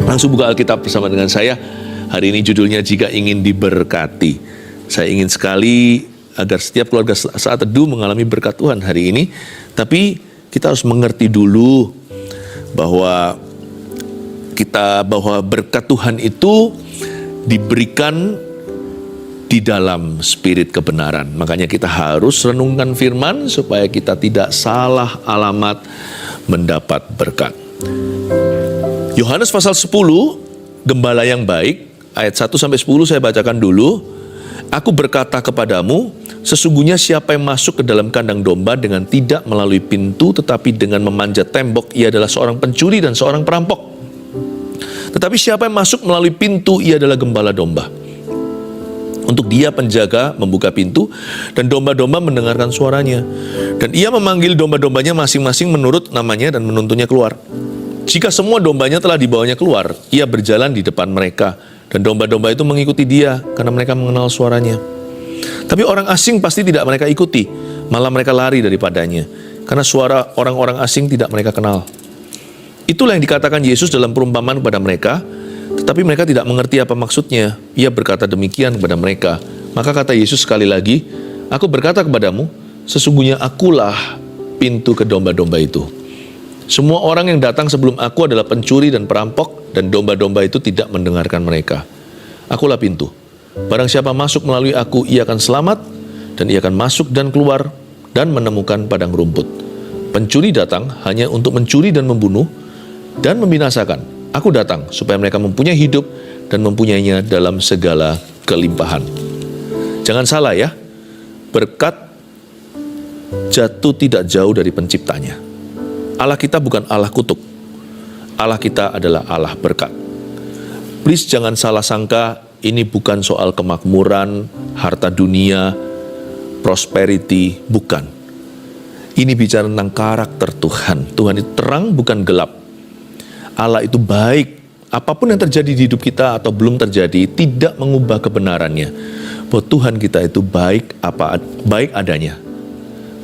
Langsung buka Alkitab bersama dengan saya. Hari ini judulnya Jika Ingin Diberkati. Saya ingin sekali agar setiap keluarga saat teduh mengalami berkat Tuhan hari ini. Tapi kita harus mengerti dulu bahwa berkat Tuhan itu diberikan di dalam spirit kebenaran. Makanya kita harus renungkan firman supaya kita tidak salah alamat mendapat berkat. Yohanes pasal 10, Gembala yang baik, ayat 1-10 saya bacakan dulu. Aku berkata kepadamu, sesungguhnya siapa yang masuk ke dalam kandang domba dengan tidak melalui pintu, tetapi dengan memanjat tembok, ia adalah seorang pencuri dan seorang perampok. Tetapi siapa yang masuk melalui pintu, ia adalah gembala domba. Untuk dia penjaga membuka pintu, dan domba-domba mendengarkan suaranya. Dan ia memanggil domba-dombanya masing-masing menurut namanya dan menuntunnya keluar. Jika semua dombanya telah dibawanya keluar, ia berjalan di depan mereka, dan domba-domba itu mengikuti dia, karena mereka mengenal suaranya. Tapi orang asing pasti tidak mereka ikuti, malah mereka lari daripadanya, karena suara orang-orang asing tidak mereka kenal. Itulah yang dikatakan Yesus dalam perumpamaan kepada mereka, tetapi mereka tidak mengerti apa maksudnya. Ia berkata demikian kepada mereka. Maka kata Yesus sekali lagi, aku berkata kepadamu, sesungguhnya akulah pintu ke domba-domba itu. Semua orang yang datang sebelum aku adalah pencuri dan perampok, dan domba-domba itu tidak mendengarkan mereka. Akulah pintu. Barang siapa masuk melalui aku, ia akan selamat, dan ia akan masuk dan keluar, dan menemukan padang rumput. Pencuri datang hanya untuk mencuri dan membunuh, dan membinasakan. Aku datang supaya mereka mempunyai hidup, dan mempunyainya dalam segala kelimpahan. Jangan salah ya, berkat jatuh tidak jauh dari penciptanya. Allah kita bukan Allah kutuk. Allah kita adalah Allah berkat. Please jangan salah sangka, ini bukan soal kemakmuran, harta dunia, prosperity, bukan. Ini bicara tentang karakter Tuhan. Tuhan itu terang bukan gelap. Allah itu baik. Apapun yang terjadi di hidup kita atau belum terjadi tidak mengubah kebenarannya. Bahwa Tuhan kita itu baik adanya.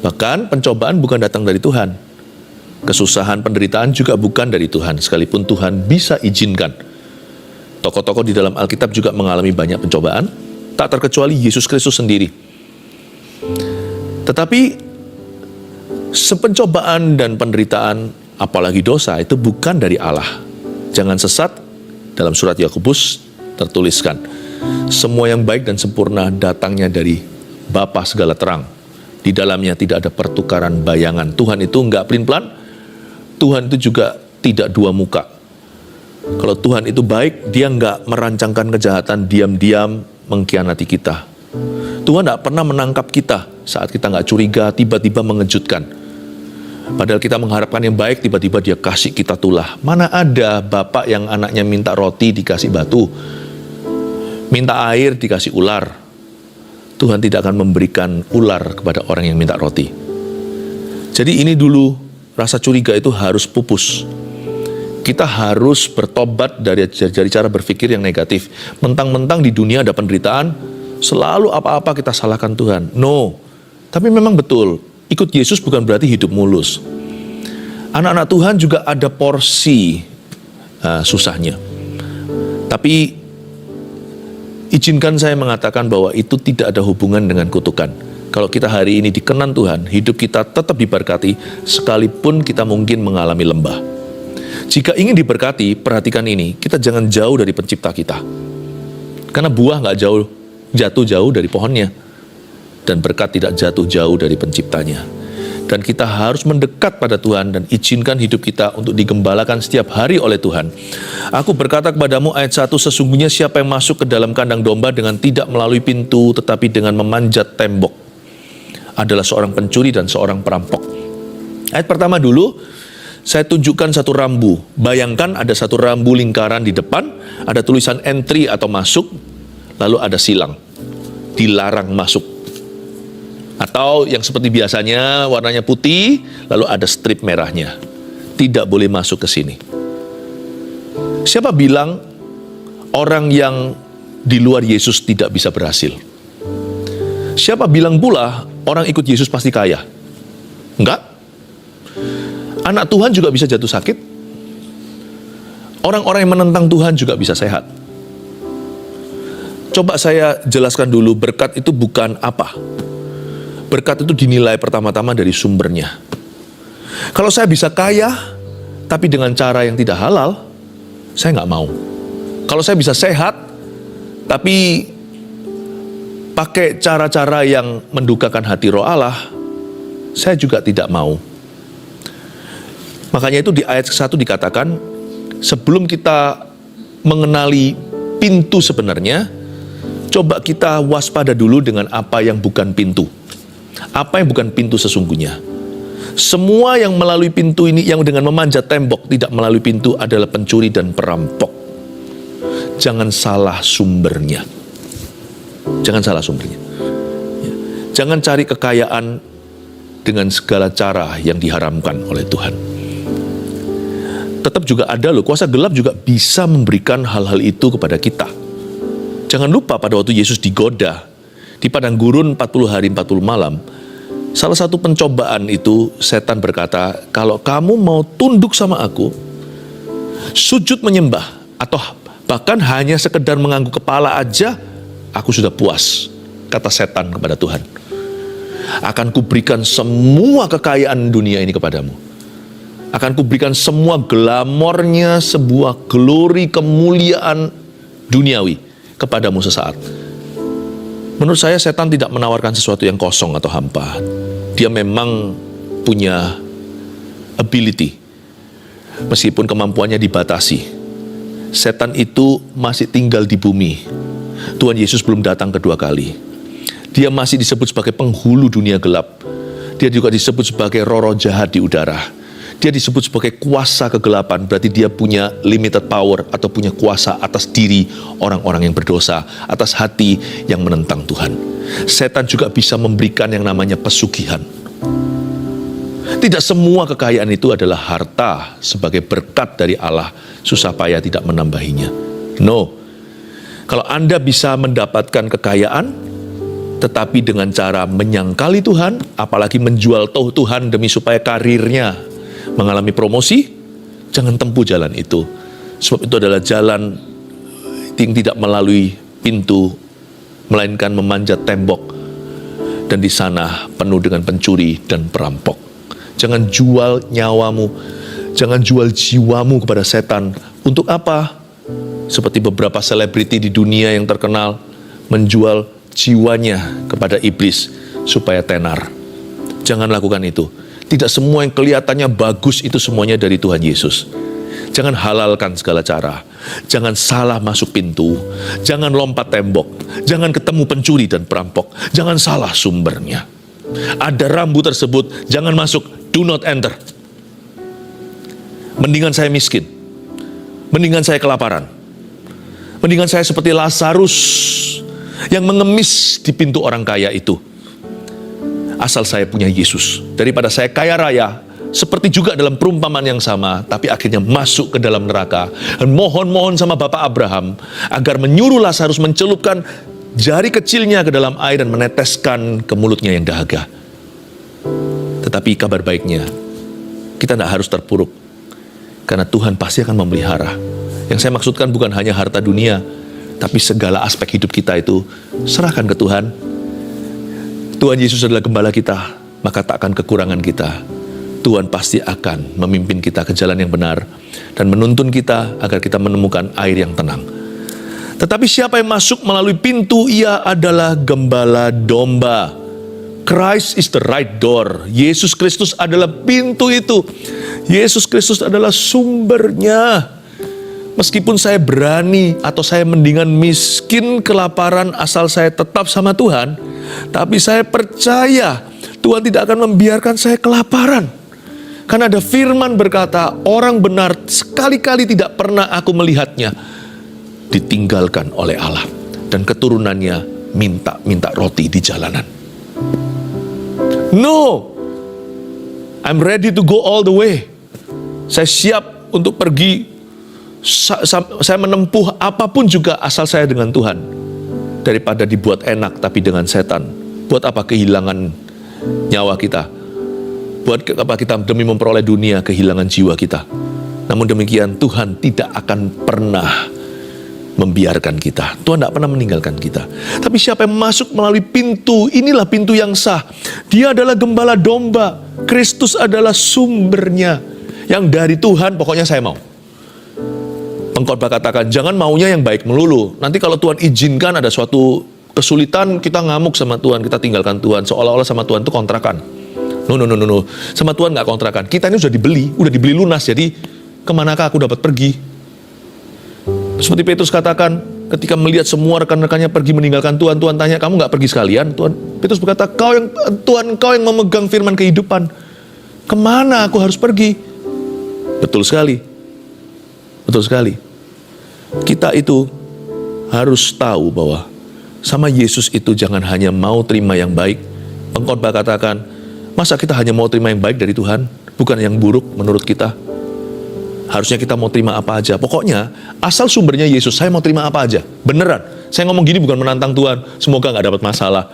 Bahkan pencobaan bukan datang dari Tuhan. Kesusahan, penderitaan juga bukan dari Tuhan, sekalipun Tuhan bisa izinkan. Tokoh-tokoh di dalam Alkitab juga mengalami banyak pencobaan, tak terkecuali Yesus Kristus sendiri. Tetapi sepencobaan dan penderitaan, apalagi dosa, itu bukan dari Allah. Jangan sesat, dalam surat Yakobus tertuliskan, semua yang baik dan sempurna datangnya dari Bapa segala terang. Di dalamnya tidak ada pertukaran bayangan. Tuhan itu enggak pelin-pelan, Tuhan itu juga tidak dua muka. Kalau Tuhan itu baik, dia enggak merancangkan kejahatan diam-diam mengkhianati kita. Tuhan enggak pernah menangkap kita saat kita enggak curiga, tiba-tiba mengejutkan. Padahal kita mengharapkan yang baik, tiba-tiba dia kasih kita tulah. Mana ada bapak yang anaknya minta roti dikasih batu, minta air dikasih ular. Tuhan tidak akan memberikan ular kepada orang yang minta roti. Jadi ini dulu, rasa curiga itu harus pupus. Kita harus bertobat dari cara berpikir yang negatif. Mentang-mentang di dunia ada penderitaan, selalu apa-apa kita salahkan Tuhan. No, tapi memang betul, ikut Yesus bukan berarti hidup mulus. Anak-anak Tuhan juga ada porsi susahnya. Tapi izinkan saya mengatakan bahwa itu tidak ada hubungan dengan kutukan. Kalau kita hari ini dikenan Tuhan, hidup kita tetap diberkati, sekalipun kita mungkin mengalami lembah. Jika ingin diberkati, perhatikan ini, kita jangan jauh dari pencipta kita. Karena buah nggak jatuh jauh dari pohonnya. Dan berkat tidak jatuh jauh dari penciptanya. Dan kita harus mendekat pada Tuhan dan izinkan hidup kita untuk digembalakan setiap hari oleh Tuhan. Aku berkata kepadamu ayat 1, sesungguhnya siapa yang masuk ke dalam kandang domba dengan tidak melalui pintu, tetapi dengan memanjat tembok, adalah seorang pencuri dan seorang perampok. Ayat pertama dulu, saya tunjukkan satu rambu. Bayangkan ada satu rambu lingkaran di depan, ada tulisan entry atau masuk, lalu ada silang, dilarang masuk. Atau yang seperti biasanya warnanya putih, lalu ada strip merahnya. Tidak boleh masuk ke sini. Siapa bilang orang yang di luar Yesus tidak bisa berhasil? Siapa bilang pula orang ikut Yesus pasti kaya? Enggak. Anak Tuhan juga bisa jatuh sakit. Orang-orang yang menentang Tuhan juga bisa sehat. Coba saya jelaskan dulu, berkat itu bukan apa. Berkat itu dinilai pertama-tama dari sumbernya. Kalau saya bisa kaya, tapi dengan cara yang tidak halal, saya nggak mau. Kalau saya bisa sehat, tapi pakai cara-cara yang mendukakan hati Roh Allah, saya juga tidak mau. Makanya itu di ayat 1 dikatakan, sebelum kita mengenali pintu sebenarnya, coba kita waspada dulu dengan apa yang bukan pintu. Apa yang bukan pintu sesungguhnya. Semua yang melalui pintu ini, yang dengan memanjat tembok tidak melalui pintu adalah pencuri dan perampok. Jangan salah sumbernya. Jangan salah sumbernya. Jangan cari kekayaan dengan segala cara yang diharamkan oleh Tuhan. Tetap juga ada loh, kuasa gelap juga bisa memberikan hal-hal itu kepada kita. Jangan lupa pada waktu Yesus digoda di padang gurun 40 hari 40 malam, salah satu pencobaan itu setan berkata, kalau kamu mau tunduk sama aku, sujud menyembah, atau bahkan hanya sekedar mengangguk kepala aja, aku sudah puas, kata setan kepada Tuhan. Akan kuberikan semua kekayaan dunia ini kepadamu. Akan kuberikan semua glamornya, sebuah glory, kemuliaan duniawi kepadamu sesaat. Menurut saya setan tidak menawarkan sesuatu yang kosong atau hampa. Dia memang punya ability. Meskipun kemampuannya dibatasi. Setan itu masih tinggal di bumi. Tuhan Yesus belum datang kedua kali. Dia masih disebut sebagai penghulu dunia gelap. Dia juga disebut sebagai roh-roh jahat di udara. Dia disebut sebagai kuasa kegelapan, berarti dia punya limited power atau punya kuasa atas diri orang-orang yang berdosa, atas hati yang menentang Tuhan. Setan juga bisa memberikan yang namanya pesugihan. Tidak semua kekayaan itu adalah harta sebagai berkat dari Allah, susah payah tidak menambahinya. No. Kalau Anda bisa mendapatkan kekayaan, tetapi dengan cara menyangkali Tuhan, apalagi menjual Tuhan demi supaya karirnya mengalami promosi, jangan tempuh jalan itu. Sebab itu adalah jalan yang tidak melalui pintu, melainkan memanjat tembok, dan di sana penuh dengan pencuri dan perampok. Jangan jual nyawamu, jangan jual jiwamu kepada setan. Untuk apa? Seperti beberapa selebriti di dunia yang terkenal menjual jiwanya kepada iblis supaya tenar. Jangan lakukan itu. Tidak semua yang kelihatannya bagus itu semuanya dari Tuhan Yesus. Jangan halalkan segala cara. Jangan salah masuk pintu. Jangan lompat tembok. Jangan ketemu pencuri dan perampok. Jangan salah sumbernya. Ada rambu tersebut, jangan masuk, do not enter. Mendingan saya miskin. Mendingan saya kelaparan. Mendingan saya seperti Lazarus yang mengemis di pintu orang kaya itu. Asal saya punya Yesus, daripada saya kaya raya, seperti juga dalam perumpamaan yang sama, tapi akhirnya masuk ke dalam neraka. Dan mohon-mohon sama Bapak Abraham, agar menyuruh Lazarus mencelupkan jari kecilnya ke dalam air dan meneteskan ke mulutnya yang dahaga. Tetapi kabar baiknya, kita tidak harus terpuruk, karena Tuhan pasti akan memelihara. Yang saya maksudkan bukan hanya harta dunia, tapi segala aspek hidup kita itu, serahkan ke Tuhan. Tuhan Yesus adalah gembala kita, maka tak akan kekurangan kita. Tuhan pasti akan memimpin kita ke jalan yang benar dan menuntun kita agar kita menemukan air yang tenang. Tetapi siapa yang masuk melalui pintu, ia adalah gembala domba. Christ is the right door. Yesus Kristus adalah pintu itu. Yesus Kristus adalah sumbernya. Meskipun saya berani atau saya mendingan miskin kelaparan asal saya tetap sama Tuhan, tapi saya percaya Tuhan tidak akan membiarkan saya kelaparan. Karena ada firman berkata, orang benar sekali-kali tidak pernah aku melihatnya ditinggalkan oleh Allah, dan keturunannya minta roti di jalanan. No, I'm ready to go all the way. Saya siap untuk pergi. Saya menempuh apapun juga asal saya dengan Tuhan, daripada dibuat enak tapi dengan setan. Buat apa kehilangan nyawa kita? Buat apa kita demi memperoleh dunia kehilangan jiwa kita? Namun demikian Tuhan tidak akan pernah membiarkan kita. Tuhan tidak pernah meninggalkan kita. Tapi siapa yang masuk melalui pintu, inilah pintu yang sah. Dia adalah gembala domba. Kristus adalah sumbernya. Yang dari Tuhan, pokoknya saya mau. Pengkhotbah katakan, jangan maunya yang baik melulu. Nanti kalau Tuhan izinkan ada suatu kesulitan, kita ngamuk sama Tuhan, kita tinggalkan Tuhan. Seolah-olah sama Tuhan itu kontrakan. No. Sama Tuhan nggak kontrakan. Kita ini udah dibeli lunas. Jadi kemanakah aku dapat pergi? Seperti Petrus katakan, ketika melihat semua rekan-rekannya pergi meninggalkan Tuhan, Tuhan tanya, kamu nggak pergi sekalian? Petrus berkata, Tuhan, Engkau yang memegang firman kehidupan. Kemana aku harus pergi? Betul sekali. Kita itu harus tahu bahwa sama Yesus itu jangan hanya mau terima yang baik. Pengkhotbah katakan, masa kita hanya mau terima yang baik dari Tuhan, bukan yang buruk menurut kita? Harusnya kita mau terima apa aja. Pokoknya, asal sumbernya Yesus, saya mau terima apa aja. Beneran. Saya ngomong gini bukan menantang Tuhan. Semoga nggak dapat masalah.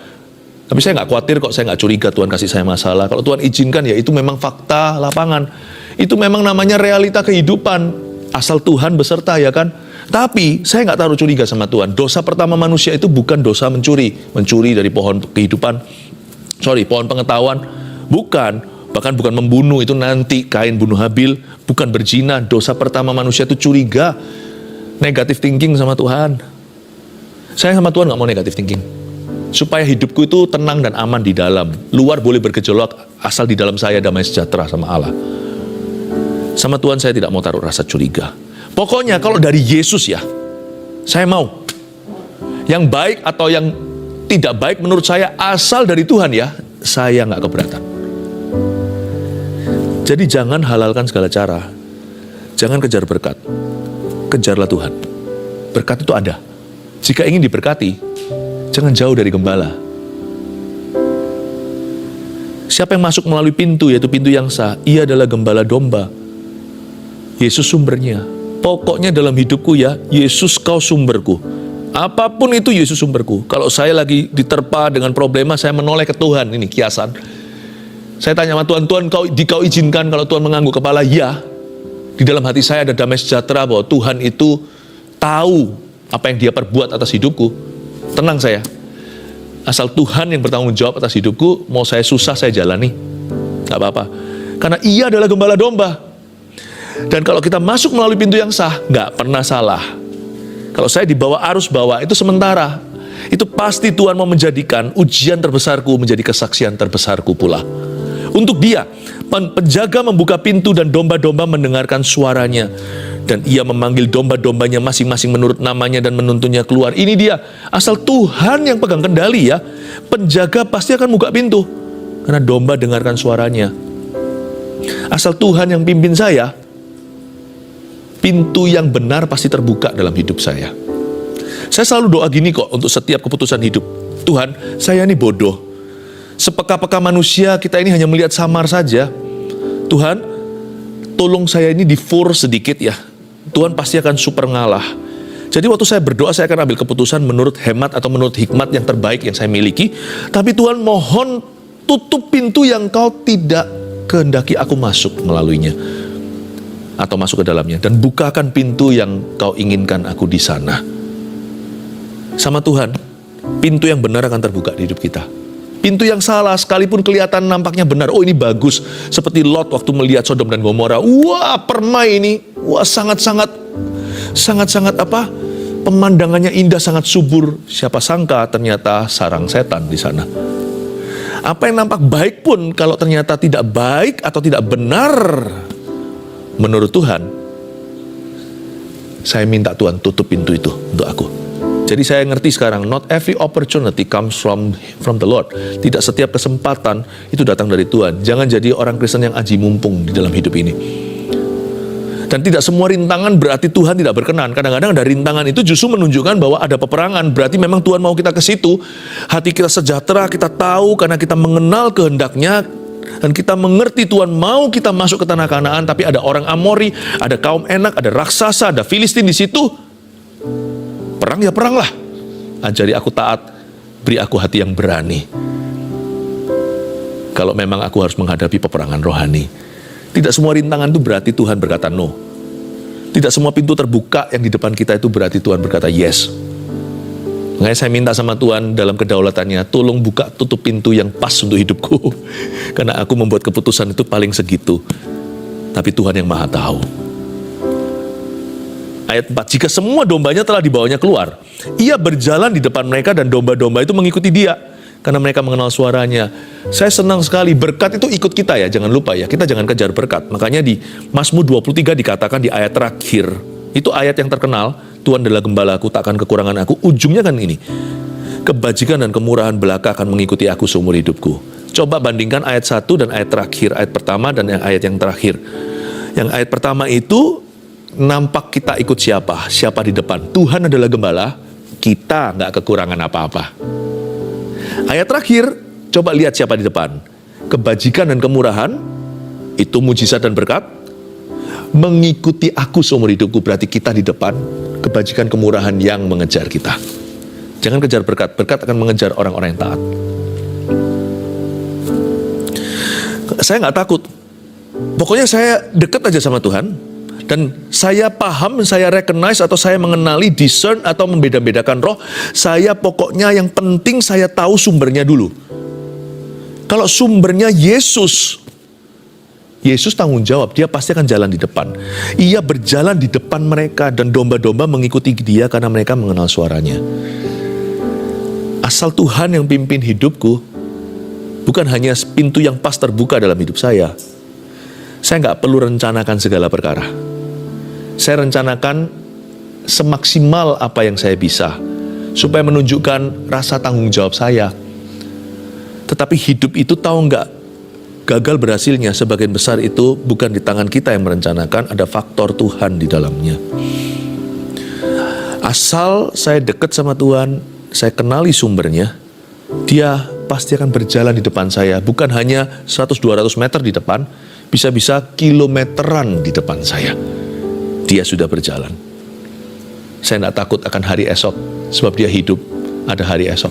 Tapi saya nggak khawatir kok, saya nggak curiga Tuhan kasih saya masalah. Kalau Tuhan izinkan, ya itu memang fakta lapangan. Itu memang namanya realita kehidupan. Asal Tuhan beserta, ya kan? Tapi, saya nggak taruh curiga sama Tuhan. Dosa pertama manusia itu bukan dosa mencuri. Mencuri dari pohon kehidupan. Pohon pengetahuan. Bukan. Bahkan bukan membunuh, itu nanti Kain bunuh Habil. Bukan berzina, dosa pertama manusia itu curiga. Negatif thinking sama Tuhan. Saya sama Tuhan gak mau negatif thinking. Supaya hidupku itu tenang dan aman di dalam. Luar boleh bergejolak, asal di dalam saya damai sejahtera sama Allah. Sama Tuhan saya tidak mau taruh rasa curiga. Pokoknya kalau dari Yesus ya, saya mau. Yang baik atau yang tidak baik menurut saya, asal dari Tuhan ya, saya gak keberatan. Jadi jangan halalkan segala cara. Jangan kejar berkat. Kejarlah Tuhan. Berkat itu ada. Jika ingin diberkati, jangan jauh dari gembala. Siapa yang masuk melalui pintu, yaitu pintu yang sah, ia adalah gembala domba. Yesus sumbernya. Pokoknya dalam hidupku ya, Yesus kau sumberku. Apapun itu Yesus sumberku. Kalau saya lagi diterpa dengan problema, saya menoleh ke Tuhan. Ini kiasan. Saya tanya sama Tuhan, kau izinkan kalau Tuhan mengangguk kepala, ya. Di dalam hati saya ada damai sejahtera bahwa Tuhan itu tahu apa yang dia perbuat atas hidupku. Tenang saya. Asal Tuhan yang bertanggung jawab atas hidupku, mau saya susah saya jalani. Gak apa-apa. Karena ia adalah gembala domba. Dan kalau kita masuk melalui pintu yang sah, gak pernah salah. Kalau saya dibawa arus bawah, itu sementara. Itu pasti Tuhan mau menjadikan ujian terbesarku menjadi kesaksian terbesarku pula. Untuk dia, penjaga membuka pintu dan domba-domba mendengarkan suaranya. Dan ia memanggil domba-dombanya masing-masing menurut namanya dan menuntunnya keluar. Ini dia, asal Tuhan yang pegang kendali ya, penjaga pasti akan buka pintu. Karena domba dengarkan suaranya. Asal Tuhan yang pimpin saya, pintu yang benar pasti terbuka dalam hidup saya. Saya selalu doa gini kok untuk setiap keputusan hidup. Tuhan, saya ini bodoh. Sepeka-peka manusia kita ini hanya melihat samar saja. Tuhan, tolong saya ini di-for sedikit ya. Tuhan pasti akan super ngalah. Jadi waktu saya berdoa, saya akan ambil keputusan menurut hemat atau menurut hikmat yang terbaik yang saya miliki. Tapi Tuhan mohon tutup pintu yang kau tidak kehendaki aku masuk melaluinya. Atau masuk ke dalamnya. Dan bukakan pintu yang kau inginkan aku di sana. Sama Tuhan, pintu yang benar akan terbuka di hidup kita. Pintu yang salah, sekalipun kelihatan nampaknya benar. Oh ini bagus. Seperti Lot waktu melihat Sodom dan Gomora. Wah permai ini. Wah sangat-sangat apa? Pemandangannya indah, sangat subur. Siapa sangka ternyata sarang setan di sana. Apa yang nampak baik pun kalau ternyata tidak baik atau tidak benar menurut Tuhan, saya minta Tuhan tutup pintu itu untuk aku. Jadi saya ngerti sekarang, not every opportunity comes from the Lord. Tidak setiap kesempatan itu datang dari Tuhan. Jangan jadi orang Kristen yang aji mumpung di dalam hidup ini. Dan tidak semua rintangan berarti Tuhan tidak berkenan. Kadang-kadang ada rintangan itu justru menunjukkan bahwa ada peperangan. Berarti memang Tuhan mau kita ke situ. Hati kita sejahtera, kita tahu karena kita mengenal kehendaknya. Dan kita mengerti Tuhan mau kita masuk ke tanah Kanaan. Tapi ada orang Amori, ada kaum Enak, ada raksasa, ada Filistin di situ. Perang ya peranglah. Ajari aku taat, beri aku hati yang berani. Kalau memang aku harus menghadapi peperangan rohani. Tidak semua rintangan itu berarti Tuhan berkata no. Tidak semua pintu terbuka yang di depan kita itu berarti Tuhan berkata yes. Makanya saya minta sama Tuhan dalam kedaulatannya, tolong buka tutup pintu yang pas untuk hidupku. Karena aku membuat keputusan itu paling segitu. Tapi Tuhan yang maha tahu. Ayat 4, jika semua dombanya telah dibawanya keluar, ia berjalan di depan mereka dan domba-domba itu mengikuti dia. Karena mereka mengenal suaranya. Saya senang sekali, berkat itu ikut kita ya, jangan lupa ya. Kita jangan kejar berkat. Makanya di Mazmur 23 dikatakan di ayat terakhir, itu ayat yang terkenal, Tuhan adalah gembalaku, takkan kekurangan aku. Ujungnya kan ini, kebajikan dan kemurahan belaka akan mengikuti aku seumur hidupku. Coba bandingkan ayat 1 dan ayat terakhir, ayat pertama dan ayat yang terakhir. Yang ayat pertama itu, nampak kita ikut siapa? Siapa di depan? Tuhan adalah gembala, kita nggak kekurangan apa-apa. Ayat terakhir, coba lihat siapa di depan. Kebajikan dan kemurahan, itu mujizat dan berkat, mengikuti aku seumur hidupku, berarti kita di depan. Kebajikan kemurahan yang mengejar kita. Jangan kejar berkat, berkat akan mengejar orang-orang yang taat. Saya nggak takut. Pokoknya saya dekat aja sama Tuhan. Dan saya paham, saya recognize atau saya mengenali, discern atau membeda-bedakan roh. Saya pokoknya yang penting saya tahu sumbernya dulu. Kalau sumbernya Yesus, Yesus tanggung jawab, dia pasti akan jalan di depan. Ia berjalan di depan mereka dan domba-domba mengikuti dia karena mereka mengenal suaranya. Asal Tuhan yang pimpin hidupku, bukan hanya pintu yang pas terbuka dalam hidup saya. Saya nggak perlu rencanakan segala perkara. Saya rencanakan semaksimal apa yang saya bisa, supaya menunjukkan rasa tanggung jawab saya. Tetapi hidup itu tahu nggak, gagal berhasilnya sebagian besar itu bukan di tangan kita yang merencanakan, ada faktor Tuhan di dalamnya. Asal saya dekat sama Tuhan, saya kenali sumbernya, dia pasti akan berjalan di depan saya. Bukan hanya 100-200 meter di depan, bisa-bisa kilometeran di depan saya. Dia sudah berjalan. Saya tidak takut akan hari esok, sebab dia hidup, ada hari esok.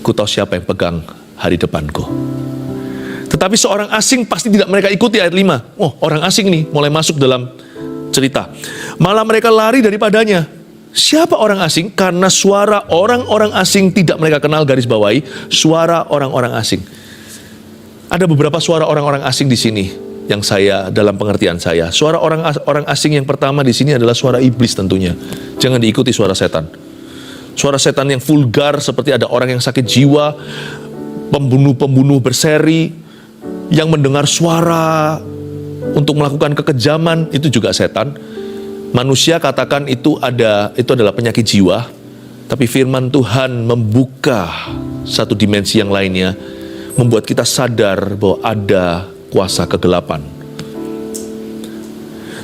Ku tahu siapa yang pegang hari depanku. Tetapi seorang asing pasti tidak mereka ikuti ayat 5. Oh, orang asing nih mulai masuk dalam cerita. Malah mereka lari daripadanya. Siapa orang asing? Karena suara orang-orang asing tidak mereka kenal, garis bawahi, suara orang-orang asing. Ada beberapa suara orang-orang asing di sini yang saya, dalam pengertian saya, suara orang asing yang pertama di sini adalah suara iblis tentunya. Jangan diikuti suara setan. Suara setan yang vulgar seperti ada orang yang sakit jiwa, pembunuh-pembunuh berseri, yang mendengar suara untuk melakukan kekejaman, itu juga setan. Manusia katakan itu adalah penyakit jiwa, tapi firman Tuhan membuka satu dimensi yang lainnya, membuat kita sadar bahwa ada kuasa kegelapan.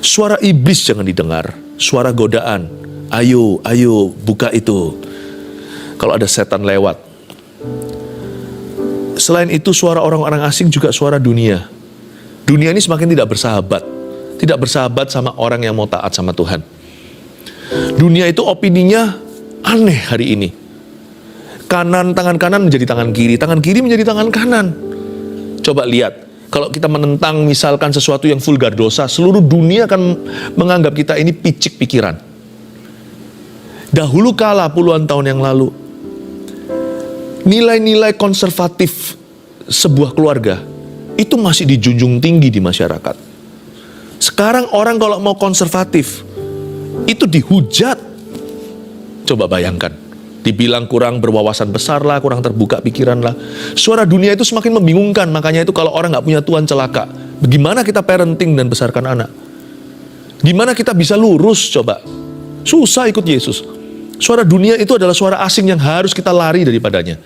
Suara iblis jangan didengar, suara godaan. Ayo, buka itu. Kalau ada setan lewat. Selain itu suara orang-orang asing juga suara dunia. Dunia ini semakin tidak bersahabat. Tidak bersahabat sama orang yang mau taat sama Tuhan. Dunia itu opininya aneh hari ini. Tangan kanan menjadi tangan kiri menjadi tangan kanan. Coba lihat, kalau kita menentang misalkan sesuatu yang vulgar dosa, seluruh dunia akan menganggap kita ini picik pikiran. Dahulu kala puluhan tahun yang lalu, nilai-nilai konservatif sebuah keluarga itu masih dijunjung tinggi di masyarakat. Sekarang orang kalau mau konservatif itu dihujat. Coba bayangkan. Dibilang kurang berwawasan besar lah, kurang terbuka pikiran lah. Suara dunia itu semakin membingungkan. Makanya itu kalau orang nggak punya Tuhan celaka. Bagaimana kita parenting dan besarkan anak? Gimana kita bisa lurus coba? Susah ikut Yesus. Suara dunia itu adalah suara asing yang harus kita lari daripadanya.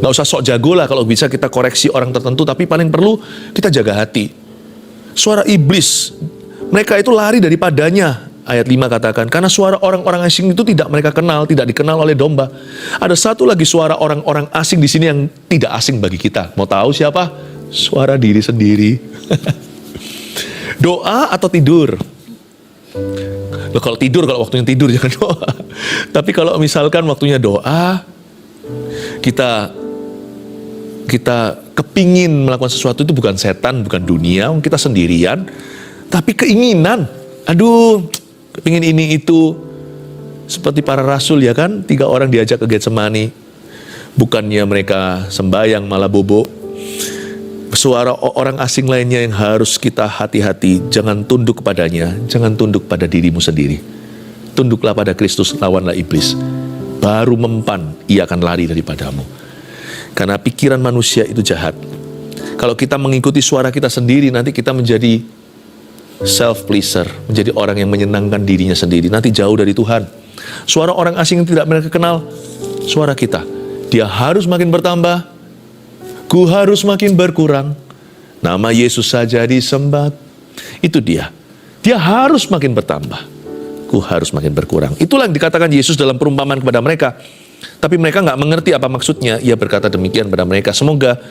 Nggak usah sok jago lah kalau bisa kita koreksi orang tertentu. Tapi paling perlu kita jaga hati. Suara iblis, mereka itu lari daripadanya. Ayat 5 katakan, karena suara orang-orang asing itu tidak mereka kenal, tidak dikenal oleh domba. Ada satu lagi suara orang-orang asing di sini yang tidak asing bagi kita. Mau tahu siapa? Suara diri sendiri. Doa atau tidur? Loh, kalau waktunya tidur jangan doa. Tapi kalau misalkan waktunya doa, kita kepingin melakukan sesuatu itu bukan setan, bukan dunia, kita sendirian, tapi keinginan. Aduh, kepingin ini itu. Seperti para rasul ya kan, 3 orang diajak ke Getsemani. Bukannya mereka sembahyang malah bobo. Suara orang asing lainnya yang harus kita hati-hati. Jangan tunduk kepadanya, jangan tunduk pada dirimu sendiri. Tunduklah pada Kristus, lawanlah iblis. Baru mempan, ia akan lari daripadamu. Karena pikiran manusia itu jahat. Kalau kita mengikuti suara kita sendiri, nanti kita menjadi self-pleaser, menjadi orang yang menyenangkan dirinya sendiri. Nanti jauh dari Tuhan. Suara orang asing yang tidak mereka kenal, suara kita. Dia harus makin bertambah, ku harus makin berkurang. Nama Yesus saja disembah. Itu dia. Dia harus makin bertambah, ku harus makin berkurang. Itulah yang dikatakan Yesus dalam perumpamaan kepada mereka. Tapi mereka nggak mengerti apa maksudnya. Ia berkata demikian pada mereka. Semoga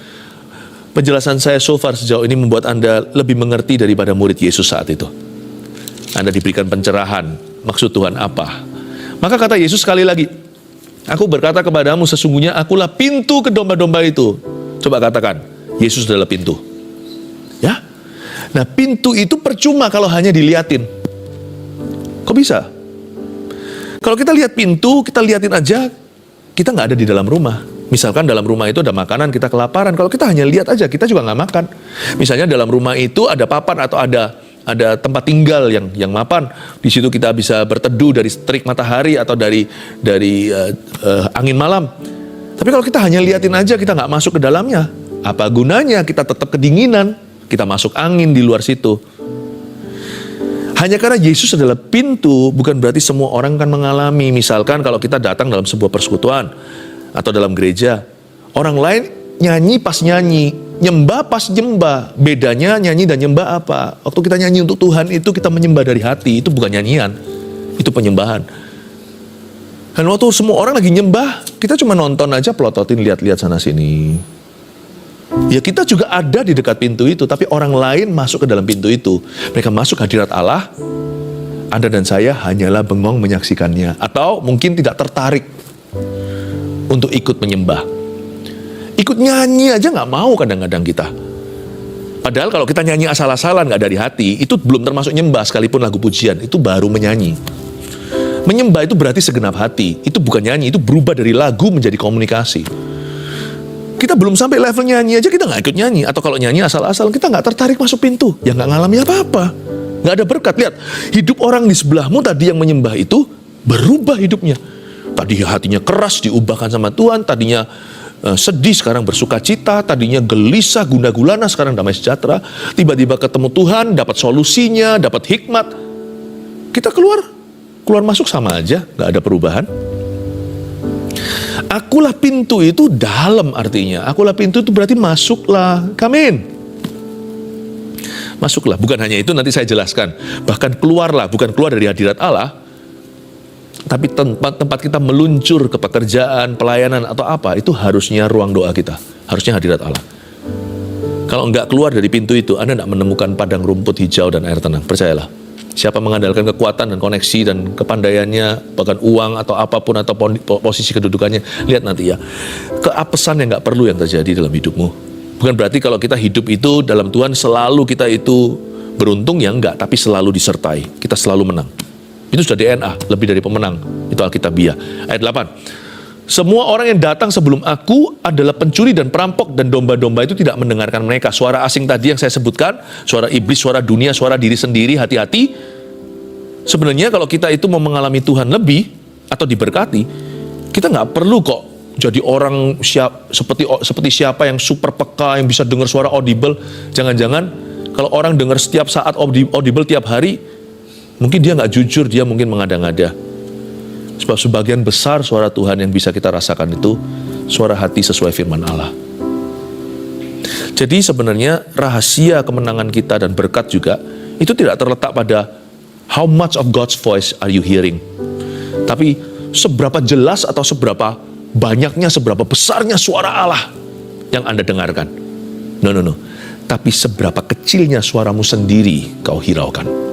penjelasan saya so far sejauh ini membuat Anda lebih mengerti daripada murid Yesus saat itu. Anda diberikan pencerahan, maksud Tuhan apa. Maka kata Yesus sekali lagi, aku berkata kepadamu sesungguhnya akulah pintu ke domba-domba itu. Coba katakan, Yesus adalah pintu. Ya. Nah, pintu itu percuma kalau hanya diliatin. Kok bisa? Kalau kita lihat pintu, kita liatin aja, kita nggak ada di dalam rumah. Misalkan dalam rumah itu ada makanan, kita kelaparan. Kalau kita hanya lihat aja, kita juga nggak makan. Misalnya dalam rumah itu ada papan atau ada tempat tinggal yang mapan. Di situ kita bisa berteduh dari terik matahari atau dari angin malam. Tapi kalau kita hanya liatin aja, kita nggak masuk ke dalamnya, apa gunanya? Kita tetap kedinginan, kita masuk angin di luar situ. Hanya karena Yesus adalah pintu, bukan berarti semua orang kan mengalami. Misalkan kalau kita datang dalam sebuah persekutuan atau dalam gereja, orang lain nyanyi pas nyanyi, nyembah pas nyembah. Bedanya nyanyi dan nyembah apa? Waktu kita nyanyi untuk Tuhan itu kita menyembah dari hati. Itu bukan nyanyian, itu penyembahan. Dan waktu semua orang lagi nyembah, kita cuma nonton aja, pelototin, lihat-lihat sana sini. Ya kita juga ada di dekat pintu itu, tapi orang lain masuk ke dalam pintu itu. Mereka masuk hadirat Allah, Anda dan saya hanyalah bengong menyaksikannya. Atau mungkin tidak tertarik untuk ikut menyembah. Ikut nyanyi aja nggak mau kadang-kadang kita. Padahal kalau kita nyanyi asal-asalan nggak dari hati, itu belum termasuk nyembah sekalipun lagu pujian, itu baru menyanyi. Menyembah itu berarti segenap hati, itu bukan nyanyi, itu berubah dari lagu menjadi komunikasi. Kita belum sampai level nyanyi aja kita nggak ikut nyanyi, atau kalau nyanyi asal-asalan kita nggak tertarik masuk pintu, ya nggak ngalami apa-apa, nggak ada berkat. Lihat, hidup orang di sebelahmu tadi yang menyembah itu berubah hidupnya. Tadi hatinya keras diubahkan sama Tuhan, tadinya sedih sekarang bersuka cita, tadinya gelisah gundah gulana sekarang damai sejahtera. Tiba-tiba ketemu Tuhan, dapat solusinya, dapat hikmat. Kita keluar masuk sama aja, nggak ada perubahan. Akulah pintu itu dalam artinya. Akulah pintu itu berarti masuklah. Come in. Masuklah. Bukan hanya itu, nanti saya jelaskan. Bahkan keluarlah, bukan keluar dari hadirat Allah, tapi tempat kita meluncur ke pekerjaan, pelayanan atau apa, itu harusnya ruang doa kita. Harusnya hadirat Allah. Kalau enggak keluar dari pintu itu, Anda enggak menemukan padang rumput hijau dan air tenang. Percayalah. Siapa mengandalkan kekuatan dan koneksi dan kepandaiannya, bahkan uang atau apapun atau posisi kedudukannya, lihat nanti ya. Keapesan yang enggak perlu yang terjadi dalam hidupmu. Bukan berarti kalau kita hidup itu dalam Tuhan selalu kita itu beruntung, ya enggak, tapi selalu disertai. Kita selalu menang. Itu sudah DNA, lebih dari pemenang. Itu Alkitabiah. Ayat 8. Semua orang yang datang sebelum aku adalah pencuri dan perampok, dan domba-domba itu tidak mendengarkan mereka. Suara asing tadi yang saya sebutkan, suara iblis, suara dunia, suara diri sendiri, hati-hati. Sebenarnya kalau kita itu mau mengalami Tuhan lebih, atau diberkati, kita nggak perlu kok jadi orang seperti siapa yang super peka, yang bisa dengar suara audible. Jangan-jangan kalau orang dengar setiap saat audible tiap hari, mungkin dia nggak jujur, dia mungkin mengada-ngada. Sebab sebagian besar suara Tuhan yang bisa kita rasakan itu suara hati sesuai firman Allah. Jadi sebenarnya rahasia kemenangan kita dan berkat juga itu tidak terletak pada how much of God's voice are you hearing, tapi seberapa jelas atau seberapa banyaknya, seberapa besarnya suara Allah yang Anda dengarkan. No. Tapi seberapa kecilnya suaramu sendiri kau hiraukan.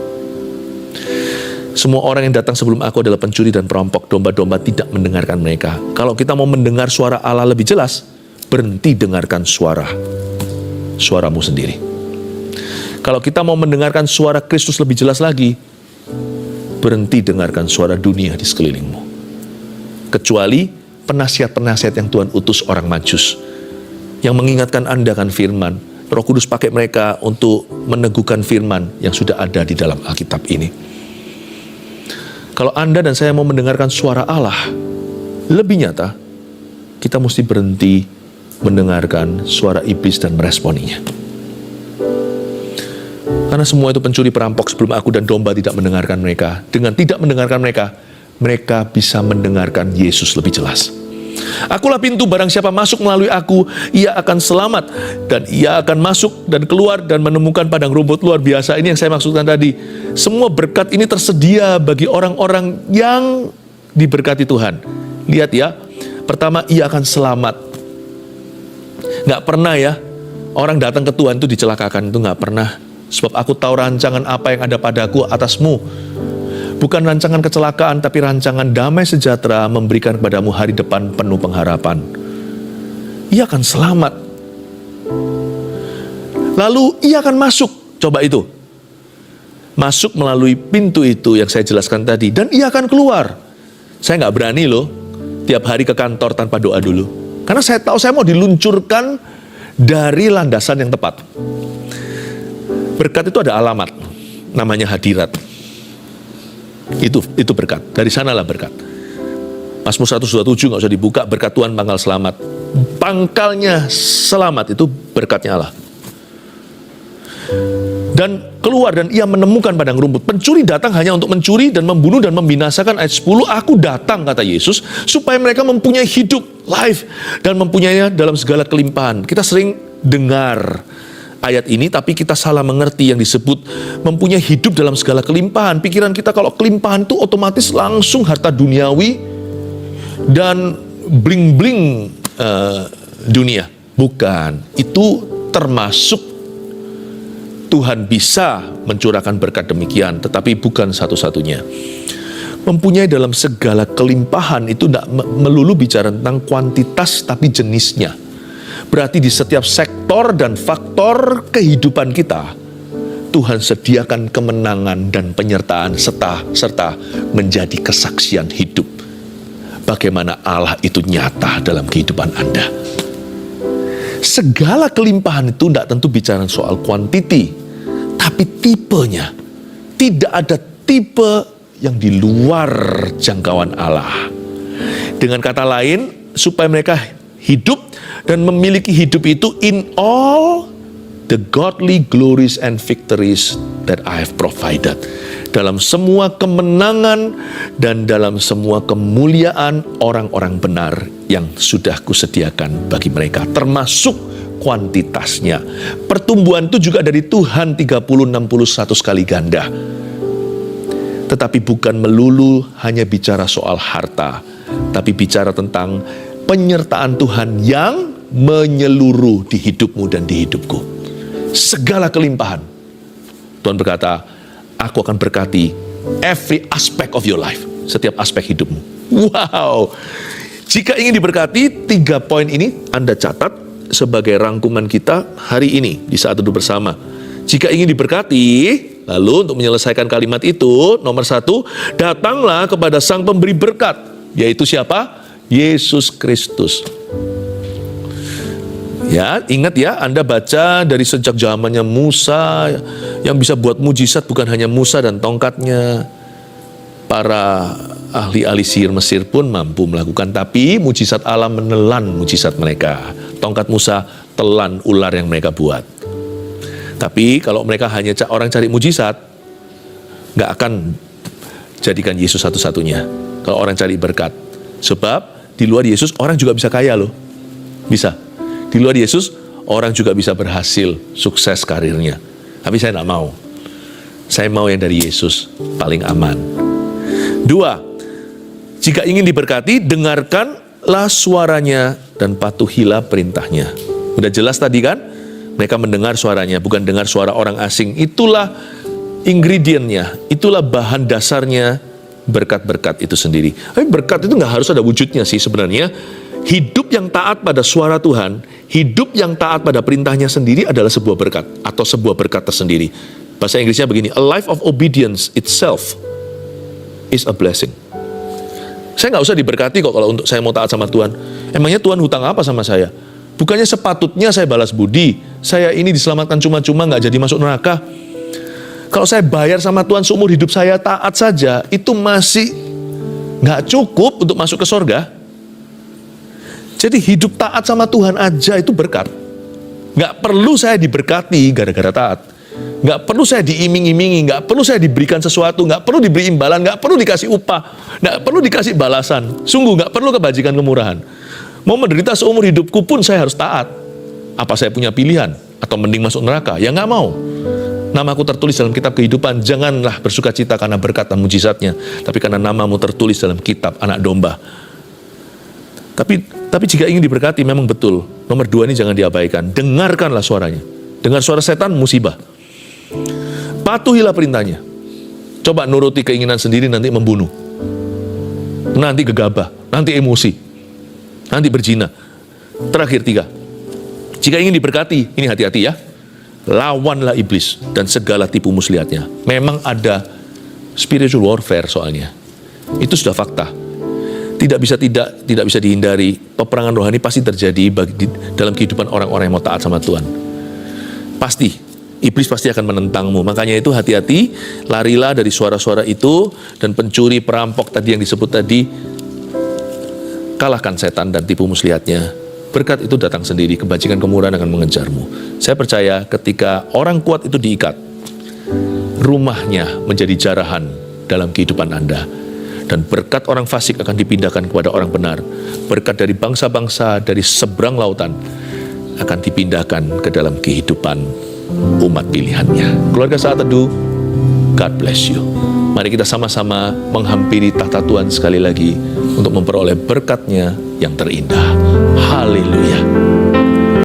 Semua orang yang datang sebelum aku adalah pencuri dan perampok, domba-domba tidak mendengarkan mereka. Kalau kita mau mendengar suara Allah lebih jelas, berhenti dengarkan suaramu sendiri. Kalau kita mau mendengarkan suara Kristus lebih jelas lagi, berhenti dengarkan suara dunia di sekelilingmu. Kecuali penasihat-penasihat yang Tuhan utus orang Majus, yang mengingatkan Anda kan firman. Roh Kudus pakai mereka untuk meneguhkan firman yang sudah ada di dalam Alkitab ini. Kalau Anda dan saya mau mendengarkan suara Allah lebih nyata, kita mesti berhenti mendengarkan suara iblis dan meresponinya. Karena semua itu pencuri perampok sebelum aku dan domba tidak mendengarkan mereka. Dengan tidak mendengarkan mereka, mereka bisa mendengarkan Yesus lebih jelas. Akulah pintu, barang siapa masuk melalui aku, ia akan selamat. Dan ia akan masuk dan keluar dan menemukan padang rumput luar biasa. Ini yang saya maksudkan tadi. Semua berkat ini tersedia bagi orang-orang yang diberkati Tuhan. Lihat ya, pertama ia akan selamat. Gak pernah ya, orang datang ke Tuhan itu dicelakakan, itu gak pernah. Sebab aku tahu rancangan apa yang ada padaku atasmu. Bukan rancangan kecelakaan, tapi rancangan damai sejahtera, memberikan kepadamu hari depan penuh pengharapan. Ia akan selamat. Lalu ia akan masuk. Coba itu. Masuk melalui pintu itu yang saya jelaskan tadi. Dan ia akan keluar. Saya nggak berani loh tiap hari ke kantor tanpa doa dulu. Karena saya tahu saya mau diluncurkan dari landasan yang tepat. Berkat itu ada alamat. Namanya hadirat. Itu berkat. Dari sanalah berkat. Mazmur 127 nggak usah dibuka, berkat Tuhan pangkal selamat. Pangkalnya selamat itu berkatnya Allah. Dan keluar dan ia menemukan padang rumput. Pencuri datang hanya untuk mencuri dan membunuh dan membinasakan. Ayat 10, aku datang kata Yesus supaya mereka mempunyai hidup, life, dan mempunyainya dalam segala kelimpahan. Kita sering dengar ayat ini, tapi kita salah mengerti yang disebut mempunyai hidup dalam segala kelimpahan. Pikiran kita kalau kelimpahan itu otomatis langsung harta duniawi dan bling-bling dunia. Bukan, itu termasuk Tuhan bisa mencurahkan berkat demikian, tetapi bukan satu-satunya. Mempunyai dalam segala kelimpahan itu tidak melulu bicara tentang kuantitas, tapi jenisnya. Berarti di setiap sektor dan faktor kehidupan kita, Tuhan sediakan kemenangan dan penyertaan serta menjadi kesaksian hidup. Bagaimana Allah itu nyata dalam kehidupan Anda. Segala kelimpahan itu tidak tentu bicara soal kuantiti, tapi tipenya. Tidak ada tipe yang di luar jangkauan Allah. Dengan kata lain, supaya mereka hidup dan memiliki hidup itu in all the godly glories and victories that I have provided. Dalam semua kemenangan dan dalam semua kemuliaan orang-orang benar yang sudah kusediakan bagi mereka, termasuk kuantitasnya. Pertumbuhan itu juga dari Tuhan 30, 60, 100 kali ganda. Tetapi bukan melulu hanya bicara soal harta, tapi bicara tentang penyertaan Tuhan yang menyeluruh di hidupmu dan di hidupku. Segala kelimpahan. Tuhan berkata, aku akan berkati every aspect of your life. Setiap aspek hidupmu. Wow. Jika ingin diberkati, 3 poin ini Anda catat sebagai rangkuman kita hari ini di saat duduk bersama. Jika ingin diberkati, lalu untuk menyelesaikan kalimat itu, nomor 1, datanglah kepada Sang Pemberi berkat. Yaitu siapa? Yesus Kristus. Ya, ingat ya, Anda baca dari sejak zamannya Musa, yang bisa buat mujizat bukan hanya Musa dan tongkatnya. Para ahli-ahli sihir Mesir pun mampu melakukan, tapi mujizat Allah menelan mujizat mereka. Tongkat Musa telan ular yang mereka buat. Tapi kalau mereka hanya orang cari mujizat, nggak akan jadikan Yesus satu-satunya. Kalau orang cari berkat. Sebab di luar Yesus orang juga bisa kaya loh. Bisa. Di luar Yesus, orang juga bisa berhasil, sukses karirnya. Tapi saya tidak mau. Saya mau yang dari Yesus, paling aman. 2, jika ingin diberkati, dengarkanlah suaranya dan patuhilah perintahnya. Udah jelas tadi kan? Mereka mendengar suaranya, bukan dengar suara orang asing. Itulah ingredientnya, itulah bahan dasarnya berkat-berkat itu sendiri. Tapi berkat itu nggak harus ada wujudnya sih sebenarnya. Hidup yang taat pada suara Tuhan, hidup yang taat pada perintahnya sendiri adalah sebuah berkat atau sebuah berkat tersendiri. Bahasa Inggrisnya begini, a life of obedience itself is a blessing. Saya nggak usah diberkati kok kalau untuk saya mau taat sama Tuhan. Emangnya Tuhan hutang apa sama saya? Bukannya sepatutnya saya balas budi. Saya ini diselamatkan cuma-cuma, nggak jadi masuk neraka. Kalau saya bayar sama Tuhan seumur hidup saya taat saja, itu masih nggak cukup untuk masuk ke sorga. Jadi hidup taat sama Tuhan aja itu berkat. Nggak perlu saya diberkati gara-gara taat. Nggak perlu saya diiming-imingi, nggak perlu saya diberikan sesuatu, nggak perlu diberi imbalan, nggak perlu dikasih upah, nggak perlu dikasih balasan. Sungguh nggak perlu kebajikan kemurahan. Mau menderita seumur hidupku pun saya harus taat. Apa saya punya pilihan? Atau mending masuk neraka? Ya nggak mau. Namaku tertulis dalam kitab kehidupan, janganlah bersuka cita karena berkat dan mujizatnya, tapi karena namamu tertulis dalam kitab anak domba. Tapi jika ingin diberkati memang betul, nomor 2 ini jangan diabaikan. Dengarkanlah suaranya. Dengar suara setan, musibah. Patuhilah perintahnya. Coba nuruti keinginan sendiri, nanti membunuh. Nanti gegabah, nanti emosi, nanti berzina. Terakhir 3. Jika ingin diberkati, ini hati-hati ya. Lawanlah iblis dan segala tipu muslihatnya. Memang ada spiritual warfare soalnya. Itu sudah fakta. Tidak bisa dihindari. Peperangan rohani pasti terjadi dalam kehidupan orang-orang yang mau taat sama Tuhan. Pasti. Iblis pasti akan menentangmu. Makanya itu hati-hati, larilah dari suara-suara itu, dan pencuri, perampok tadi yang disebut tadi, kalahkan setan dan tipu muslihatnya. Berkat itu datang sendiri, kebajikan kemurahan akan mengejarmu. Saya percaya ketika orang kuat itu diikat, rumahnya menjadi jarahan dalam kehidupan Anda. Dan berkat orang fasik akan dipindahkan kepada orang benar. Berkat dari bangsa-bangsa, dari seberang lautan, akan dipindahkan ke dalam kehidupan umat pilihannya. Keluarga Saat Teduh, God bless you. Mari kita sama-sama menghampiri tahta Tuhan sekali lagi untuk memperoleh berkat-Nya yang terindah. Haleluya.